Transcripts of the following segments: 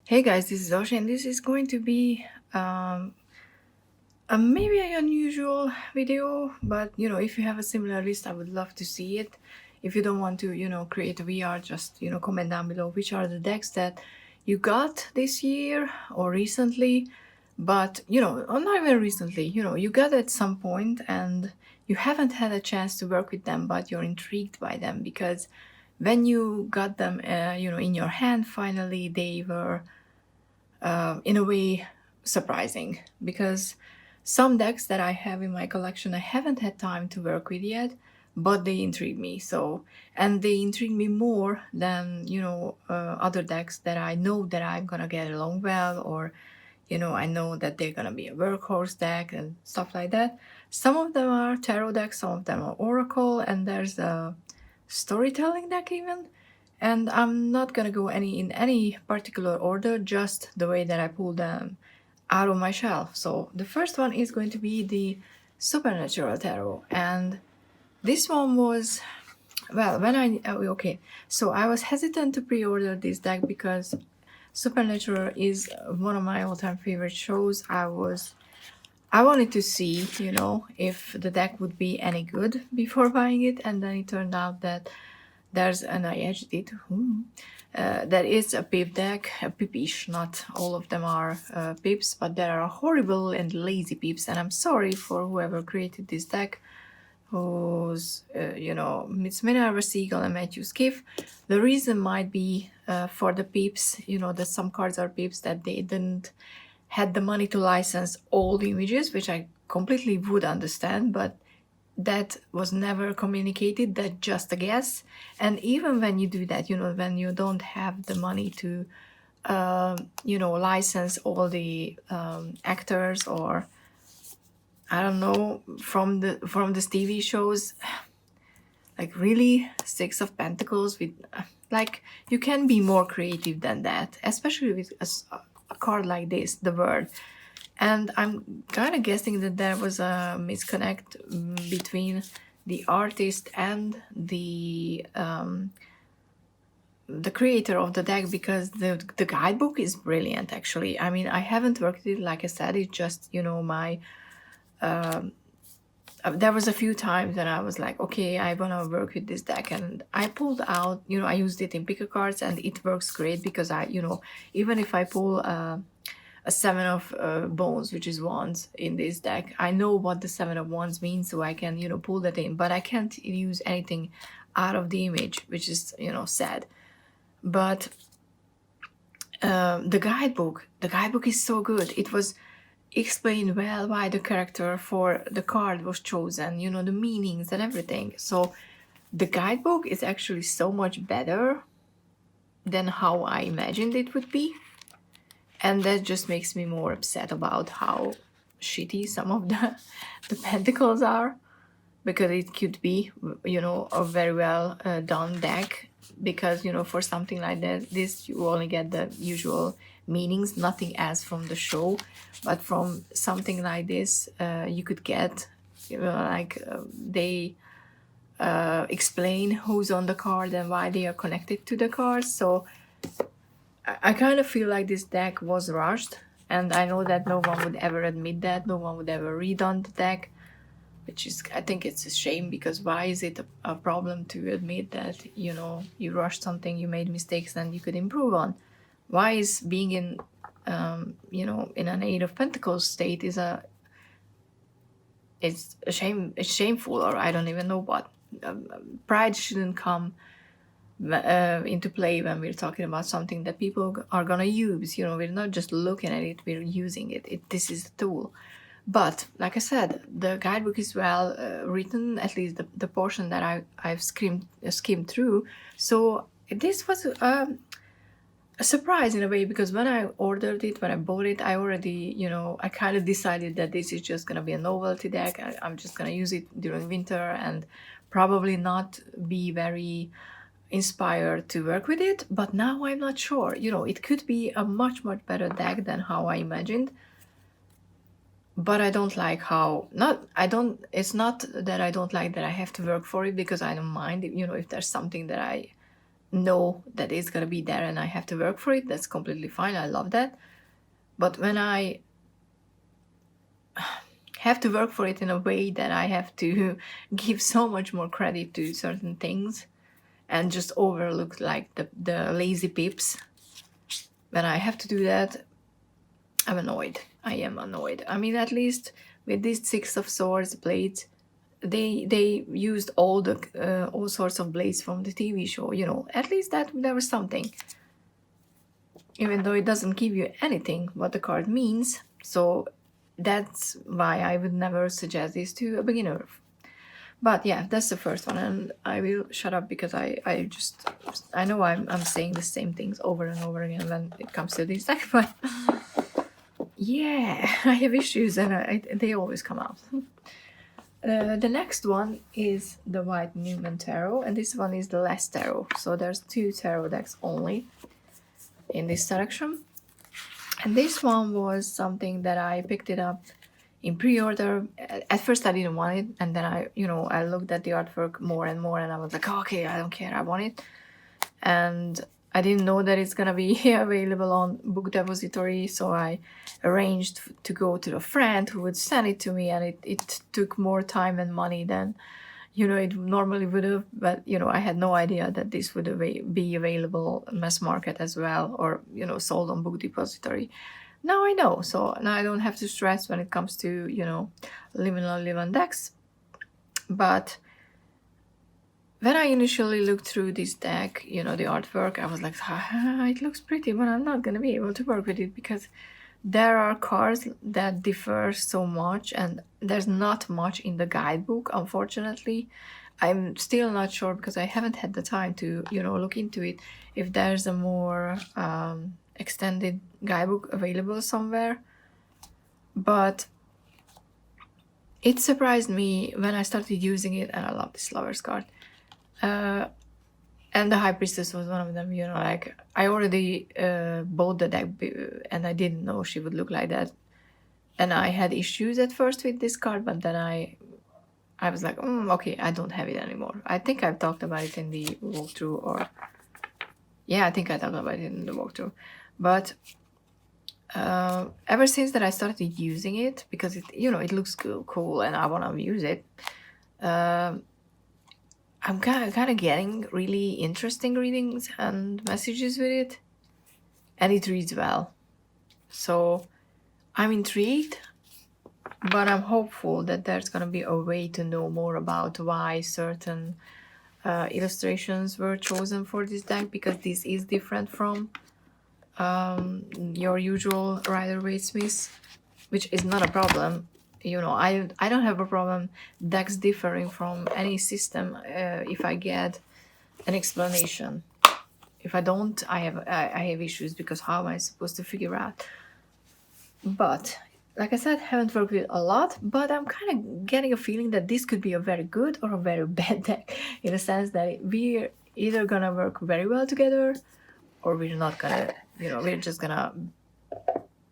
Hey guys, this is Oshi, and this is going to be maybe an unusual video, but if you have a similar list, I would love to see it. If you don't want to, create a VR, just comment down below which are the decks that you got this year or recently, but or not even recently, you got at some point and you haven't had a chance to work with them, but you're intrigued by them because when you got them, in your hand, finally they were in a way surprising, because some decks that I have in my collection I haven't had time to work with yet, but they intrigue me. So, and they intrigue me more than other decks that I know that I'm gonna get along well, or I know that they're gonna be a workhorse deck and stuff like that. Some of them are tarot decks, some of them are oracle, and there's a storytelling deck even. And I'm not gonna go in any particular order, just the way that I pull them out of my shelf. So the first one is going to be the Supernatural Tarot, and this one was, well, when okay, so I was hesitant to pre-order this deck because Supernatural is one of my all-time favorite shows. I wanted to see, if the deck would be any good before buying it, and then it turned out that there's an I edged it. That is a pip deck, a pipish. Not all of them are pips, but there are horrible and lazy pips, and I'm sorry for whoever created this deck, who's, Miss Minerva Siegel and Matthew Skiff. The reason might be for the pips, that some cards are pips, that they didn't had the money to license all the images, which I completely would understand, but that was never communicated. That's just a guess. And even when you do that, when you don't have the money to license all the actors, or I don't know, from the TV shows, like really, Six of Pentacles with like, you can be more creative than that, especially with a card like this, the Word. And I'm kind of guessing that there was a misconnect between the artist and the creator of the deck, because the guidebook is brilliant, actually. I mean, I haven't worked it, like I said, it's just, my there was a few times that I was like, okay, I want to work with this deck, and I pulled out, I used it in picker cards, and it works great because I, even if I pull a Seven of Bones, which is wands, in this deck, I know what the Seven of Wands means, so I can, pull that in, but I can't use anything out of the image, which is, sad. But the guidebook is so good. It was explained well why the character for the card was chosen, the meanings and everything. So the guidebook is actually so much better than how I imagined it would be. And that just makes me more upset about how shitty some of the pentacles are, because it could be, a very well done deck, because, for something like that, this, you only get the usual meanings, nothing else from the show. But from something like this, you could get, they explain who's on the card and why they are connected to the card. So I kind of feel like this deck was rushed, and I know that no one would ever admit that, no one would ever read on the deck, which is, I think it's a shame, because why is it a problem to admit that, you rushed something, you made mistakes, and you could improve on? Why is being in, in an Eight of Pentacles state it's a shame, it's shameful, or I don't even know what. Pride shouldn't come into play when we're talking about something that people are gonna use. We're not just looking at it, we're using it. This is a tool. But like I said, the guidebook is well written, at least the portion that I've skimmed through. So this was a surprise in a way, because when I ordered it, when I bought it, I already, I kind of decided that this is just going to be a novelty deck. I'm just going to use it during winter and probably not be very inspired to work with it. But now I'm not sure. It could be a much, much better deck than how I imagined. But I don't like how, it's not that I don't like that I have to work for it, because I don't mind, if there's something that I know that it's gonna be there and I have to work for it, that's completely fine. I love that. But when I have to work for it in a way that I have to give so much more credit to certain things and just overlook like the lazy pips, when I have to do that, I'm annoyed. I am annoyed. I mean, at least with these Six of Swords blades, they used all sorts of blades from the TV show. You know, at least that there was something, even though it doesn't give you anything what the card means. So that's why I would never suggest this to a beginner. But yeah, that's the first one, and I will shut up because I know I'm saying the same things over and over again when it comes to this deck, but yeah, I have issues and they always come out. The next one is the white Numen tarot, and this one is the last tarot. So there's 2 tarot decks only in this selection. And this one was something that I picked it up in pre-order. At first I didn't want it, and then I looked at the artwork more and more, and I was like, oh, okay, I don't care, I want it. And I didn't know that it's gonna be available on Book Depository, so I arranged to go to a friend who would send it to me, and it took more time and money than it normally would have. But I had no idea that this would be available mass market as well, or sold on Book Depository. Now I know, so now I don't have to stress when it comes to liminal living decks. But when I initially looked through this deck, the artwork, I was like, it looks pretty, but I'm not gonna be able to work with it because there are cards that differ so much, and there's not much in the guidebook, unfortunately. I'm still not sure because I haven't had the time to, look into it, if there's a more extended guidebook available somewhere. But it surprised me when I started using it, and I love this Lover's card. And the High Priestess was one of them, like I already bought the deck and I didn't know she would look like that. And I had issues at first with this card, but then I was like, okay, I don't have it anymore. I think I've talked about it in the walkthrough, or yeah, I think I talked about it in the walkthrough. But ever since that I started using it, because it looks cool and I want to use it, I'm kind of getting really interesting readings and messages with it, and it reads well. So I'm intrigued, but I'm hopeful that there's going to be a way to know more about why certain illustrations were chosen for this deck, because this is different from your usual Rider-Waite-Smith, which is not a problem. I don't have a problem decks differing from any system if I get an explanation. If I don't, I have issues, because how am I supposed to figure out? But like I said, haven't worked with it a lot, but I'm kind of getting a feeling that this could be a very good or a very bad deck, in the sense that we're either gonna work very well together, or we're not gonna, we're just gonna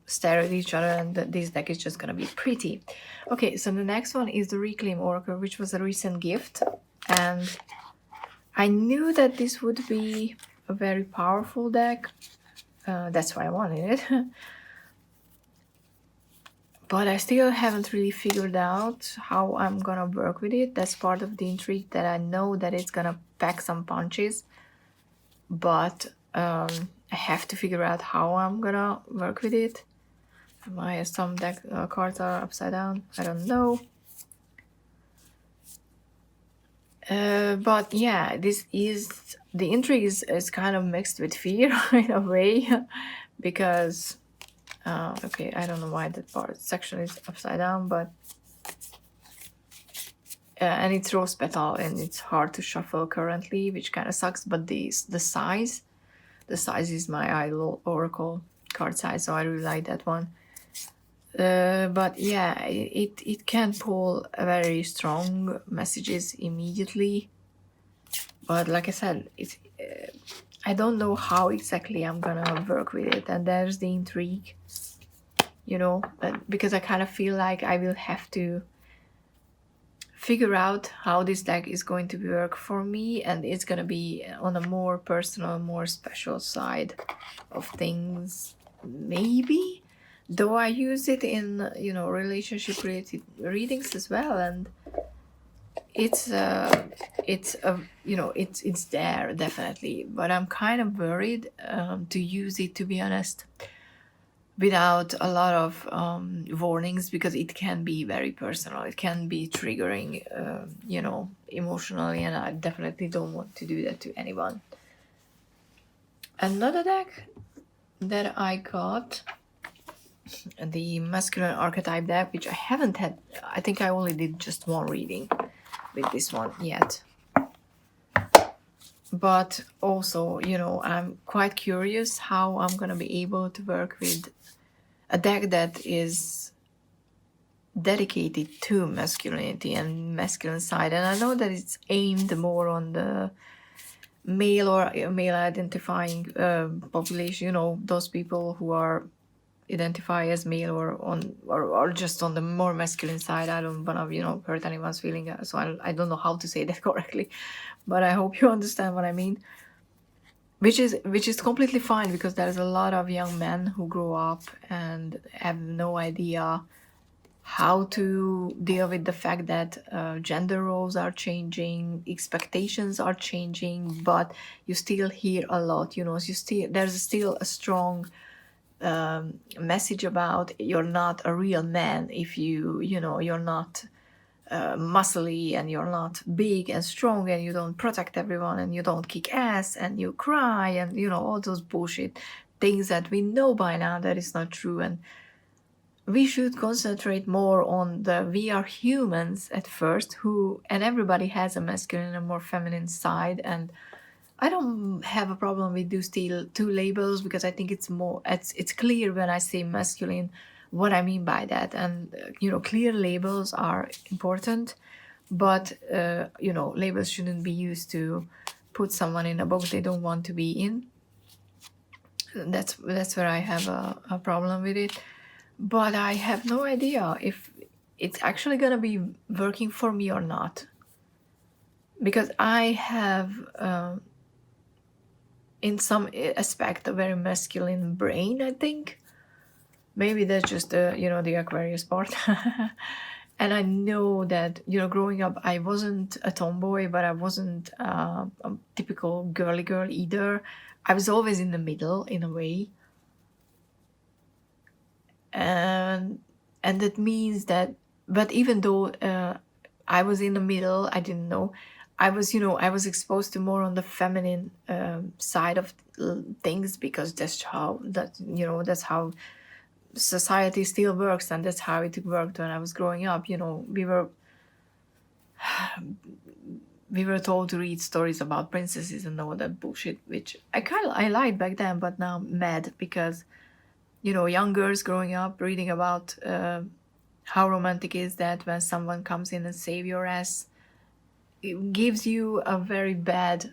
stare at each other, and this deck is just gonna be pretty. Okay, so the next one is the Recapture Orca, which was a recent gift, and I knew that this would be a very powerful deck. That's why I wanted it. But I still haven't really figured out how I'm gonna work with it. That's part of the intrigue, that I know that it's gonna pack some punches, but I have to figure out how I'm gonna work with it. Some deck cards are upside down, I don't know. But yeah, the intrigue is kind of mixed with fear in a way, because okay, I don't know why that section is upside down, but and it's rose petal, and it's hard to shuffle currently, which kind of sucks. But the size is my idol oracle card size, so I really like that one. But yeah, it can pull very strong messages immediately. But like I said, I don't know how exactly I'm gonna work with it, and there's the intrigue, because I kind of feel like I will have to figure out how this deck is going to work for me, and it's going to be on a more personal, more special side of things, maybe, though I use it in, you know, relationship related readings as well, and it's you know, it's there definitely, but I'm kind of worried to use it, to be honest, without a lot of warnings, because it can be very personal, it can be triggering, you know, emotionally, and I definitely don't want to do that to anyone. Another deck that I got, the masculine archetype deck, which I haven't had, I think I only did just one reading with this one yet, but also, you know, I'm quite curious how I'm gonna be able to work with a deck that is dedicated to masculinity and masculine side. And I know that it's aimed more on the male or male identifying population, you know, those people who are identify as male or just on the more masculine side. I don't want to, you know, hurt anyone's feeling, so I don't know how to say that correctly, but I hope you understand what I mean. Which is completely fine, because there's a lot of young men who grow up and have no idea how to deal with the fact that gender roles are changing, expectations are changing, but you still hear a lot, you know, there's still a strong message about you're not a real man if you know, you're not muscly, and you're not big and strong, and you don't protect everyone, and you don't kick ass, and you cry, and, you know, all those bullshit things that we know by now that is not true. And we should concentrate more on the we are humans at first, and everybody has a masculine and more feminine side. And I don't have a problem with those two labels, because I think it's clear when I say masculine what I mean by that. And you know, clear labels are important, but you know, labels shouldn't be used to put someone in a box they don't want to be in. That's where I have a problem with it. But I have no idea if it's actually gonna be working for me or not, because I have in some aspect a very masculine brain, I think. Maybe that's just the, you know, the Aquarius part. And I know that, you know, growing up, I wasn't a tomboy, but I wasn't a typical girly girl either. I was always in the middle, in a way. And that means that, but even though I was in the middle, I didn't know. I was, you know, I was exposed to more on the feminine side of things, because that's how society still works, and that's how it worked when I was growing up. You know, we were told to read stories about princesses and all that bullshit, which I liked back then, but now I'm mad, because, you know, young girls growing up reading about how romantic is that when someone comes in and save your ass. It gives you a very bad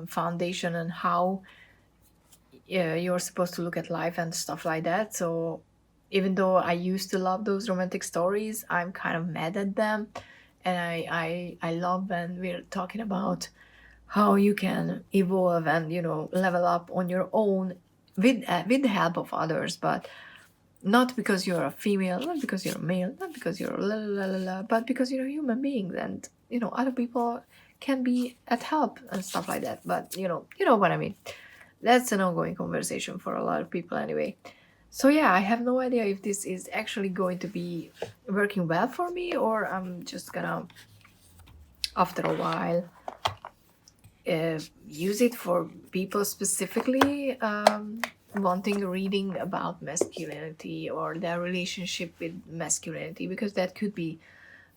foundation on how you're supposed to look at life and stuff like that. So even though I used to love those romantic stories, I'm kind of mad at them. And I love when we're talking about how you can evolve and, you know, level up on your own with the help of others, but not because you're a female, not because you're a male, not because you're la la la la, but because you're a human being, and, you know, other people can be at help and stuff like that. But you know what I mean. That's an ongoing conversation for a lot of people anyway. So yeah, I have no idea if this is actually going to be working well for me, or I'm just gonna, after a while, use it for people specifically wanting reading about masculinity or their relationship with masculinity, because that could be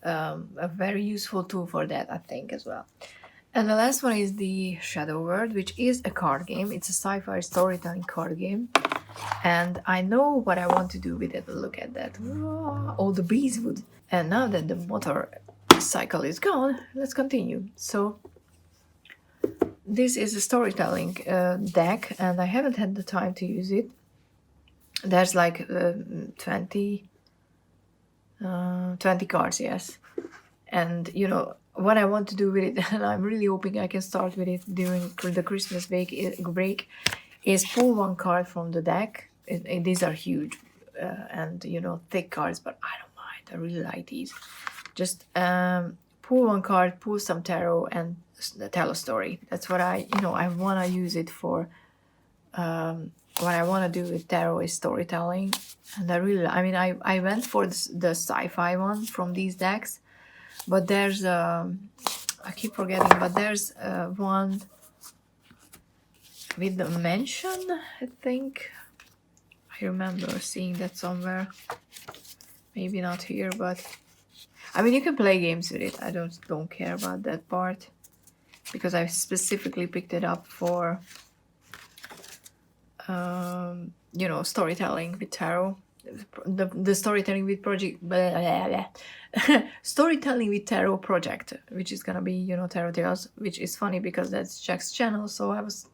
a very useful tool for that, I think, as well. And the last one is the Shadowword, which is a card game. It's a sci-fi storytelling card game, and I know what I want to do with it. Look at that, all the bees would. And now that the motorcycle is gone, let's continue. So this is a storytelling deck, and I haven't had the time to use it. There's like 20 cards, yes. And you know what I want to do with it, and I'm really hoping I can start with it during the Christmas break, is pull one card from the deck. These are huge and you know thick cards, but I don't mind. I really like these. Just pull one card, pull some tarot, and tell a story. That's what I want to use it for. What I want to do with tarot is storytelling, and I went for the sci-fi one from these decks, but there's I keep forgetting, but there's one with the mansion, I think. I remember seeing that somewhere. Maybe not here, but I mean you can play games with it. I don't care about that part, because I specifically picked it up for you know, storytelling with tarot. The storytelling with project storytelling with tarot project, which is gonna be, you know, Tarot Tales, which is funny because that's Jack's channel. So I was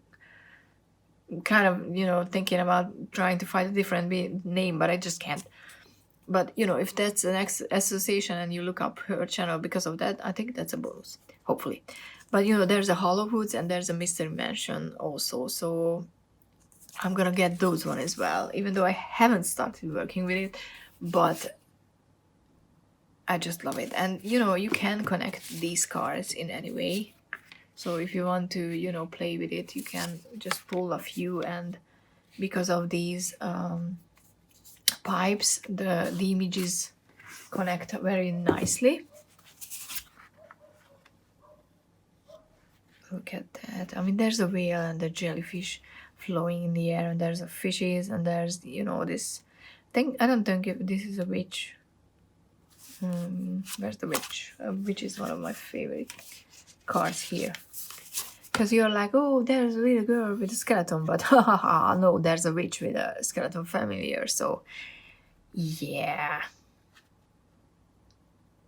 kind of, you know, thinking about trying to find a different name, but I just can't. But you know, if that's the next association and you look up her channel because of that, I think that's a bonus, hopefully. But you know, there's a Hollow Woods and there's a Mystery Mansion also, so I'm gonna get those one as well, even though I haven't started working with it, but I just love it. And you know, you can connect these cards in any way. So if you want to, you know, play with it, you can just pull a few, and because of these pipes, the images connect very nicely. Look at that. I mean, there's a whale and the jellyfish flowing in the air, and there's a fishes, and there's, you know, this thing. I don't think this is a witch. Where's the witch? Witch is one of my favorite cards here, because you're like, oh, there's a little girl with a skeleton, but no, there's a witch with a skeleton familiar. So yeah,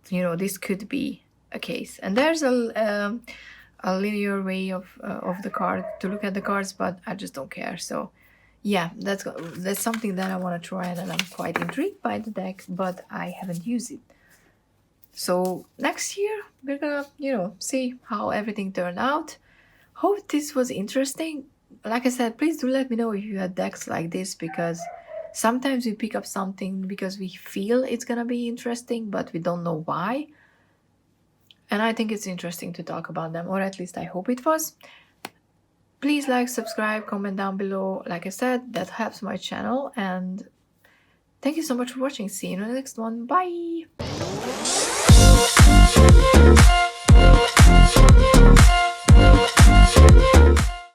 you know, this could be a case. And there's a linear way of the card to look at the cards, but I just don't care. So yeah, that's something that I want to try, and I'm quite intrigued by the deck, but I haven't used it. So next year we're gonna, you know, see how everything turned out. Hope this was interesting. Like I said, please do let me know if you had decks like this, because sometimes we pick up something because we feel it's gonna be interesting, but we don't know why. And I think it's interesting to talk about them, or at least I hope it was. Please like, subscribe, comment down below. Like I said, that helps my channel. And thank you so much for watching. See you in the next one. Bye!